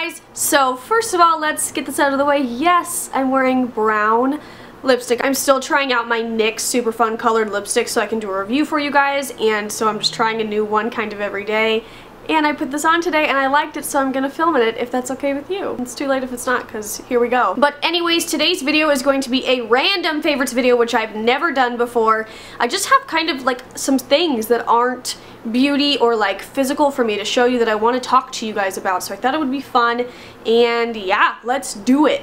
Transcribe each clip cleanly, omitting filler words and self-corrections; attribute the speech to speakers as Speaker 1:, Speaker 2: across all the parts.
Speaker 1: guys, so first of all, let's get this out of the way. Yes, I'm wearing brown lipstick. I'm still trying out my NYX Super Fun colored lipstick so I can do a review for you guys, and so I'm just trying a new one kind of every day. And I put this on today and I liked it, so I'm gonna film in it if that's okay with you. It's too late if it's not, because here we go. But anyways, today's video is going to be a random favorites video, which I've never done before. I just have kind of like some things that aren't beauty or like physical for me to show you that I want to talk to you guys about, so I thought it would be fun, and yeah, let's do it.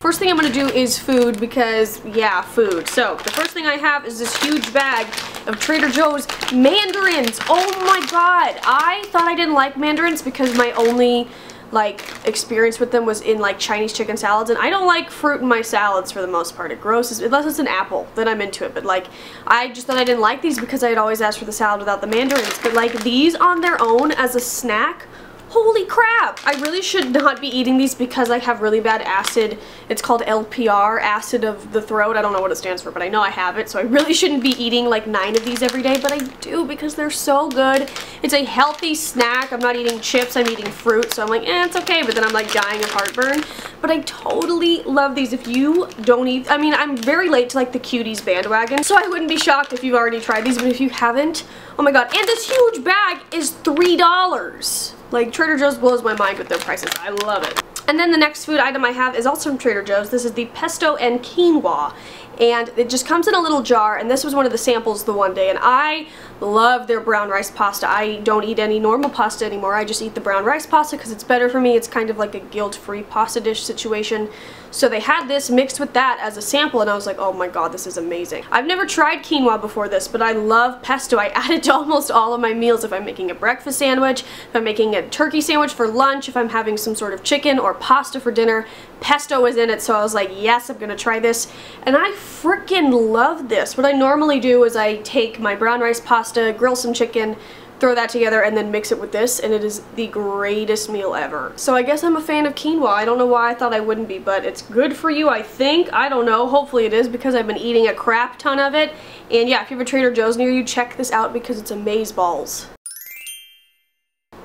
Speaker 1: First thing I'm going to do is food, because, yeah, food. So, the first thing I have is this huge bag of Trader Joe's mandarins. Oh my god! I thought I didn't like mandarins because my only, like, experience with them was in, like, Chinese chicken salads, and I don't like fruit in my salads for the most part. It grosses, unless it's an apple, then I'm into it. But, like, I just thought I didn't like these because I had always asked for the salad without the mandarins. But, like, these on their own as a snack, holy crap! I really should not be eating these because I have really bad acid. It's called LPR, acid of the throat. I don't know what it stands for, but I know I have it, so I really shouldn't be eating like 9 of these every day, but I do because they're so good. It's a healthy snack. I'm not eating chips, I'm eating fruit, so I'm like, it's okay, but then I'm like dying of heartburn. But I totally love these. If you don't eat, I mean, I'm very late to like the Cuties bandwagon, so I wouldn't be shocked if you've already tried these, but if you haven't, oh my god. And this huge bag is $3. Like, Trader Joe's blows my mind with their prices. I love it. And then the next food item I have is also from Trader Joe's. This is the pesto and quinoa. And it just comes in a little jar, and this was one of the samples the one day, and I love their brown rice pasta. I don't eat any normal pasta anymore. I just eat the brown rice pasta because it's better for me. It's kind of like a guilt-free pasta dish situation. So they had this mixed with that as a sample, and I was like, oh my god, this is amazing. I've never tried quinoa before this, but I love pesto. I add it to almost all of my meals. If I'm making a breakfast sandwich, if I'm making a turkey sandwich for lunch, if I'm having some sort of chicken or pasta for dinner, pesto is in it, so I was like, yes, I'm gonna try this. And I freaking love this. What I normally do is I take my brown rice pasta, grill some chicken, throw that together, and then mix it with this, and it is the greatest meal ever. So I guess I'm a fan of quinoa. I don't know why I thought I wouldn't be, but it's good for you, I think. I don't know. Hopefully it is, because I've been eating a crap ton of it. And yeah, if you have a Trader Joe's near you, check this out because it's amazeballs.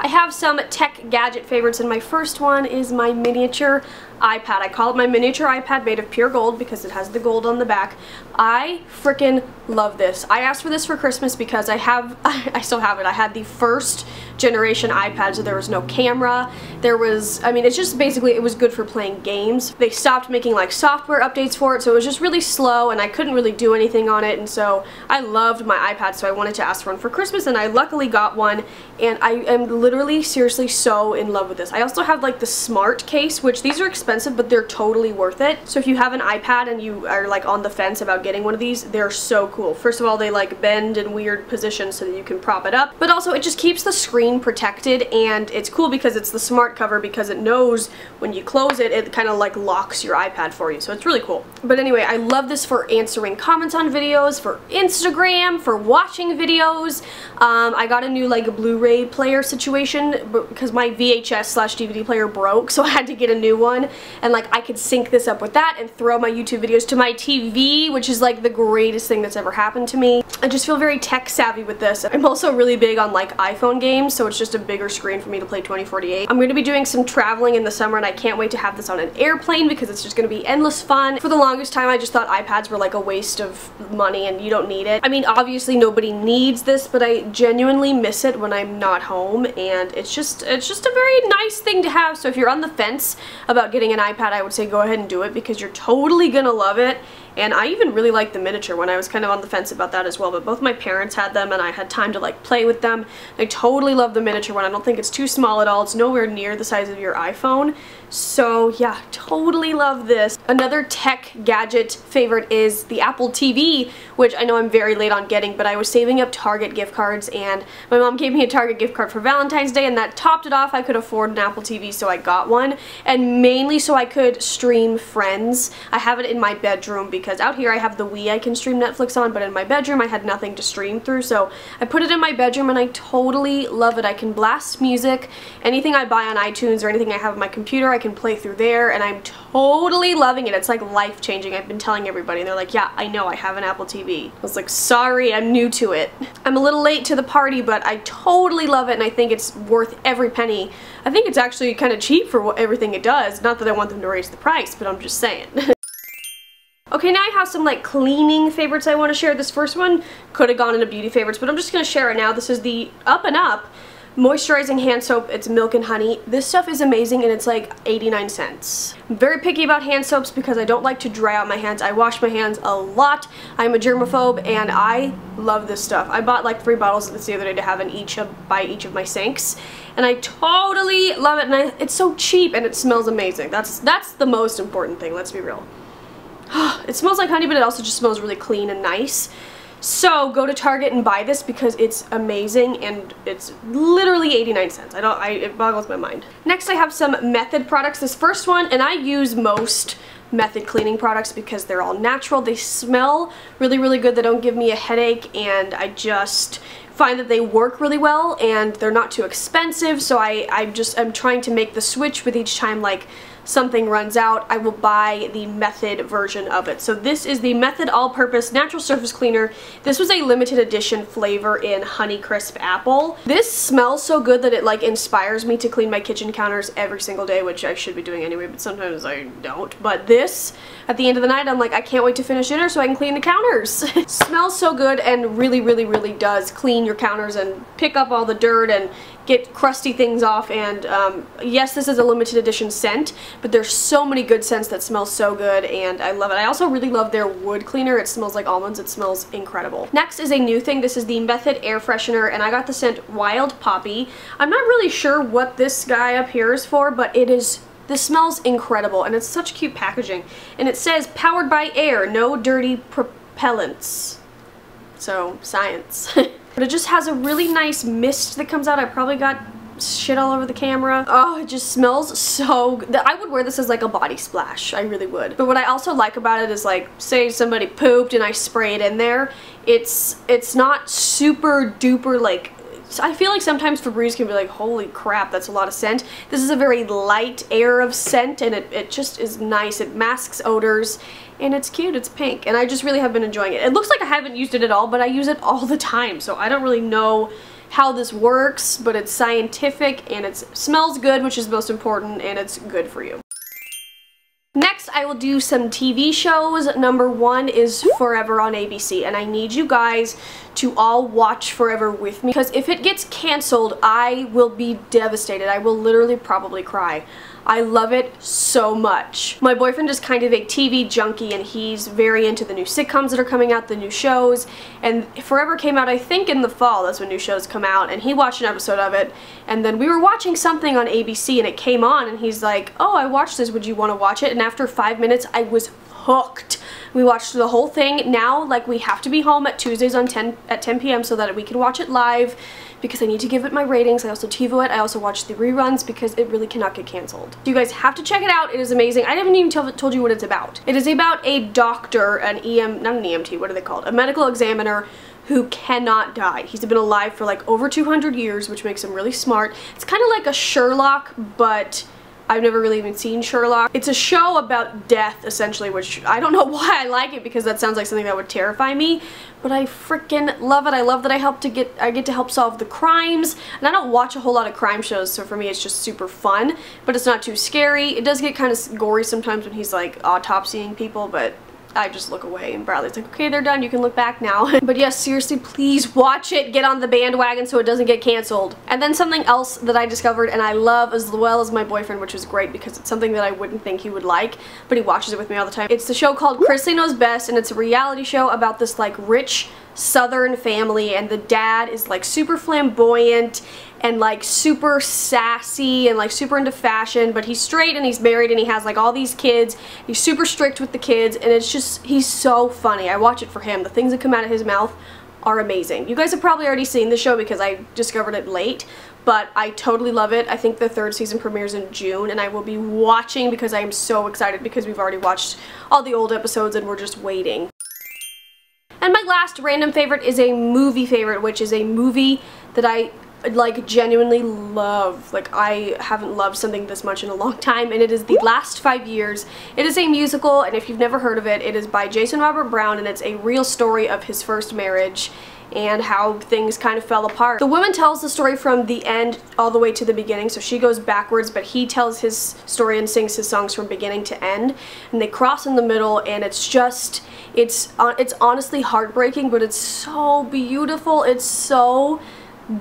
Speaker 1: I have some tech gadget favorites, and my first one is my miniature iPad. I call it my miniature iPad made of pure gold because it has the gold on the back. I freaking love this. I asked for this for Christmas because I still have it. I had the first generation iPad, so there was no camera. There was, I mean, it's just basically, it was good for playing games. They stopped making like software updates for it, so it was just really slow and I couldn't really do anything on it, and so I loved my iPad, so I wanted to ask for one for Christmas, and I luckily got one, and I am literally, seriously so in love with this. I also have like the Smart case, which these are expensive, but they're totally worth it. So if you have an iPad and you are like on the fence about getting one of these, they're so cool. First of all, they like bend in weird positions so that you can prop it up, but also it just keeps the screen protected, and it's cool because it's the Smart cover, because it knows when you close it, it kind of like locks your iPad for you, so it's really cool. But anyway, I love this for answering comments on videos, for Instagram, for watching videos. I got a new like Blu-ray player situation because my VHS/DVD player broke, so I had to get a new one, and like I could sync this up with that and throw my YouTube videos to my TV, which is like the greatest thing that's ever happened to me. I just feel very tech savvy with this. I'm also really big on like iPhone games, so it's just a bigger screen for me to play 2048. I'm going to be doing some traveling in the summer, and I can't wait to have this on an airplane because it's just going to be endless fun. For the longest time, I just thought iPads were like a waste of money and you don't need it. I mean, obviously nobody needs this, but I genuinely miss it when I'm not home, and it's just a very nice thing to have. So if you're on the fence about getting an iPad, I would say go ahead and do it because you're totally gonna love it. And I even really like the miniature one. I was kind of on the fence about that as well, but both my parents had them and I had time to like play with them. I totally love the miniature one. I don't think it's too small at all. It's nowhere near the size of your iPhone. So yeah, totally love this. Another tech gadget favorite is the Apple TV, which I know I'm very late on getting, but I was saving up Target gift cards, and my mom gave me a Target gift card for Valentine's Day, and that topped it off. I could afford an Apple TV, so I got one, and mainly so I could stream Friends. I have it in my bedroom because out here I have the Wii I can stream Netflix on, but in my bedroom I had nothing to stream through, so I put it in my bedroom, and I totally love it. I can blast music, anything I buy on iTunes or anything I have on my computer, I can play through there, and I'm totally loving it. It's like life-changing. I've been telling everybody, and they're like, yeah, I know, I have an Apple TV. I was like, sorry, I'm new to it. I'm a little late to the party, but I totally love it, and I think it's worth every penny I think it's actually kind of cheap for everything it does. Not that I want them to raise the price, but I'm just saying. Okay, now I have some like cleaning favorites I want to share. This first one could have gone into beauty favorites, but I'm just going to share it now. This is the Up and Up moisturizing hand soap. It's milk and honey. This stuff is amazing and it's like 89 cents. I'm very picky about hand soaps because I don't like to dry out my hands. I wash my hands a lot. I'm a germaphobe and I love this stuff. I bought like 3 bottles of this the other day to have in by each of my sinks. And I totally love it, and it's so cheap and it smells amazing. That's the most important thing, let's be real. It smells like honey, but it also just smells really clean and nice. So go to Target and buy this because it's amazing and it's literally 89 cents. It boggles my mind. Next I have some Method products. This first one, and I use most Method cleaning products because they're all natural. They smell really, really good. They don't give me a headache, and I just find that they work really well and they're not too expensive. So I'm trying to make the switch with each time like something runs out, I will buy the Method version of it. So this is the Method All-Purpose Natural Surface Cleaner. This was a limited edition flavor in Honeycrisp Apple. This smells so good that it like inspires me to clean my kitchen counters every single day, which I should be doing anyway, but sometimes I don't. But this, at the end of the night, I'm like, I can't wait to finish dinner so I can clean the counters. It smells so good and really, really, really does clean your counters and pick up all the dirt and get crusty things off. And yes, this is a limited edition scent, but there's so many good scents that smell so good and I love it. I also really love their wood cleaner. It smells like almonds. It smells incredible. Next is a new thing. This is the Method Air Freshener, and I got the scent Wild Poppy. I'm not really sure what this guy up here is for, but this smells incredible and it's such cute packaging. And it says powered by air, no dirty propellants. So, science. But it just has a really nice mist that comes out. I probably got shit all over the camera. Oh, it just smells so good. I would wear this as like a body splash. I really would. But what I also like about it is like, say somebody pooped and I spray it in there. It's not super duper like, I feel like sometimes Febreze can be like, holy crap, that's a lot of scent. This is a very light air of scent and it just is nice. It masks odors. And it's cute, it's pink, and I just really have been enjoying it. It looks like I haven't used it at all, but I use it all the time, so I don't really know how this works, but it's scientific, and it smells good, which is most important, and it's good for you. Next, I will do some TV shows. Number 1 is Forever on ABC, and I need you guys to all watch Forever with me, because if it gets canceled, I will be devastated. I will literally probably cry. I love it so much. My boyfriend is kind of a TV junkie and he's very into the new sitcoms that are coming out, the new shows, and Forever came out I think in the fall. That's when new shows come out, and he watched an episode of it, and then we were watching something on ABC and it came on and he's like, oh, I watched this, would you want to watch it? And after 5 minutes I was hooked. We watched the whole thing. Now like we have to be home at Tuesdays at 10 p.m. so that we can watch it live, because I need to give it my ratings. I also TiVo it. I also watch the reruns because it really cannot get canceled. You guys have to check it out. It is amazing. I haven't even told you what it's about. It is about a doctor, not an EMT, what are they called? A medical examiner who cannot die. He's been alive for like over 200 years, which makes him really smart. It's kind of like a Sherlock, but I've never really even seen Sherlock. It's a show about death, essentially, which I don't know why I like it, because that sounds like something that would terrify me, but I freaking love it. I love that I get to help solve the crimes, and I don't watch a whole lot of crime shows, so for me it's just super fun, but it's not too scary. It does get kind of gory sometimes when he's like autopsying people, but I just look away and Bradley's like, okay, they're done, you can look back now. But yes, seriously, please watch it. Get on the bandwagon so it doesn't get canceled. And then something else that I discovered and I love as well as my boyfriend, which is great because it's something that I wouldn't think he would like, but he watches it with me all the time. It's the show called Chrisley Knows Best, and it's a reality show about this like rich Southern family, and the dad is like super flamboyant and like super sassy and like super into fashion, but he's straight and he's married and he has like all these kids. He's super strict with the kids, and it's just, he's so funny. I watch it for him. The things that come out of his mouth are amazing. You guys have probably already seen the show because I discovered it late, but I totally love it. I think the 3rd season premieres in June, and I will be watching because I am so excited because we've already watched all the old episodes and we're just waiting. And my last random favorite is a movie favorite, which is a movie that I like genuinely love. Like, I haven't loved something this much in a long time, and it is The Last 5 Years. It is a musical, and if you've never heard of it, it is by Jason Robert Brown, and it's a real story of his first marriage. and how things kind of fell apart. The woman tells the story from the end all the way to the beginning, so she goes backwards, but he tells his story and sings his songs from beginning to end, and they cross in the middle, and it's just, it's honestly heartbreaking, but it's so beautiful. It's so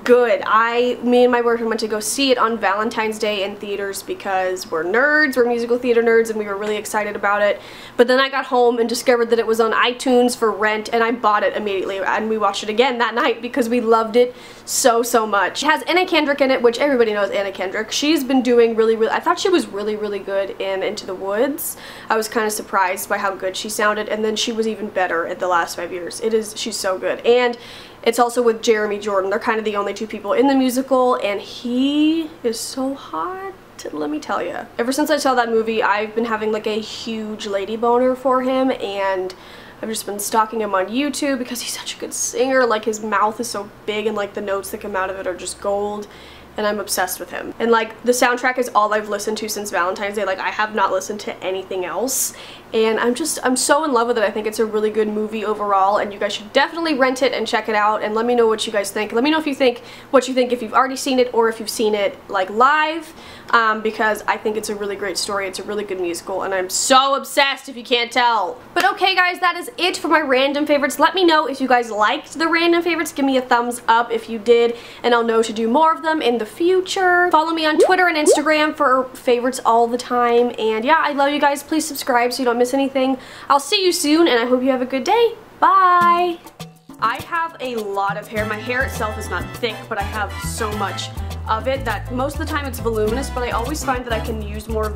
Speaker 1: good. Me and my boyfriend went to go see it on Valentine's Day in theaters because we're nerds, we're musical theater nerds, and we were really excited about it. But then I got home and discovered that it was on iTunes for rent, and I bought it immediately, and we watched it again that night because we loved it so much. It has Anna Kendrick in it, which everybody knows Anna Kendrick. She's been doing really, I thought she was really good in Into the Woods. I was kind of surprised by how good she sounded, and then she was even better in the last 5 years. She's so good. And it's also with Jeremy Jordan. They're kind of the only two people in the musical, and he is so hot, let me tell you. Ever since I saw that movie, I've been having like a huge lady boner for him, and I've just been stalking him on YouTube because he's such a good singer. Like, his mouth is so big, and like the notes that come out of it are just gold, and I'm obsessed with him. And like, the soundtrack is all I've listened to since Valentine's Day. Like, I have not listened to anything else, and I'm so in love with it. I think it's a really good movie overall, and you guys should definitely rent it and check it out, and let me know what you guys think. Let me know if you think if you've already seen it or if you've seen it like live, because I think it's a really great story. It's a really good musical, and I'm so obsessed if you can't tell. But okay guys, that is it for my random favorites. Let me know if you guys liked the random favorites. Give me a thumbs up if you did, and I'll know to do more of them in the future. Follow me on Twitter and Instagram for favorites all the time, and yeah, I love you guys. Please subscribe so you don't miss anything. I'll see you soon, and I hope you have a good day. Bye! I have a lot of hair. My hair itself is not thick, but I have so much of it that most of the time it's voluminous, but I always find that I can use more